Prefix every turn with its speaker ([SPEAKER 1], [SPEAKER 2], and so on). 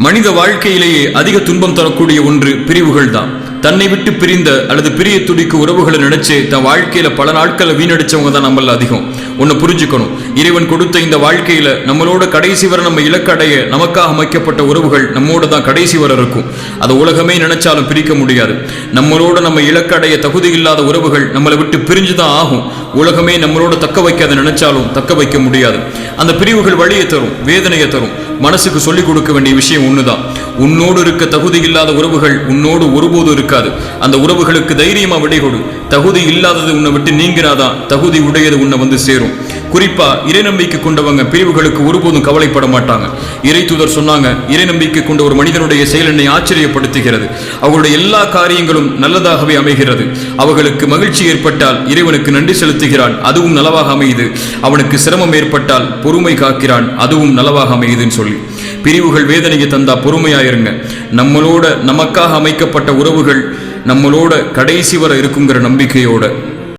[SPEAKER 1] மனித வாழ்க்கையிலேயே அதிக துன்பம் தரக்கூடிய ஒன்று பிரிவுகள் தான். தன்னை விட்டு பிரிந்த அல்லது பிரிய துடிக்கு உறவுகளை நினைச்சு தன் வாழ்க்கையில பல நாட்களை வீணடிச்சவங்க தான் நம்மள அதிகம். ஒன்னு புரிஞ்சுக்கணும், இறைவன் கொடுத்த இந்த வாழ்க்கையில நம்மளோட கடைசி வரை நம்ம இலக்கடைய நமக்காக அமைக்கப்பட்ட உறவுகள் நம்மோட தான் கடைசி வரை இருக்கும். அதை உலகமே நினைச்சாலும் பிரிக்க முடியாது. நம்மளோட நம்ம இலக்கடைய தகுதி இல்லாத உறவுகள் நம்மளை விட்டு பிரிஞ்சுதான் ஆகும். உலகமே நம்மளோட தக்க வைக்காத நினைச்சாலும் தக்க வைக்க முடியாது. அந்த பிரிவுகள் வழியை தரும், வேதனையை தரும். மனசுக்கு சொல்லிக் கொடுக்க வேண்டிய விஷயம் ஒண்ணுதான், உன்னோடு இருக்க தகுதி இல்லாத உறவுகள் உன்னோடு ஒருபோதும் இருக்காது. அந்த உறவுகளுக்கு தைரியமா விடை கொடு. தகுதி இல்லாதது உன்னை விட்டு நீங்கிறாதான் தகுதி உடையது உன்னை வந்து சேரும். குறிப்பா இறை நம்பிக்கை கொண்டவங்க பிரிவுகளுக்கு ஒருபோதும் கவலைப்பட மாட்டாங்க. இறை தூதர் சொன்னாங்க, இறை நம்பிக்கை கொண்ட ஒரு மனிதனுடைய செயல் என்னை ஆச்சரியப்படுத்துகிறது. அவர்களுடைய எல்லா காரியங்களும் நல்லதாகவே அமைகிறது. அவர்களுக்கு மகிழ்ச்சி ஏற்பட்டால் இறைவனுக்கு நன்றி செலுத்துகிறான், அதுவும் நலவாக அமையுது. அவனுக்கு சிரமம் ஏற்பட்டால் பொறுமை காக்கிறான், அதுவும் நலவாக அமையுதுன்னு சொல்லி பிரிவுகள் வேதனையை தந்தா பொறுமையாயிருங்க. நம்மளோட நமக்காக அமைக்கப்பட்ட உறவுகள் நம்மளோட கடைசி வரை இருக்குங்கிற நம்பிக்கையோட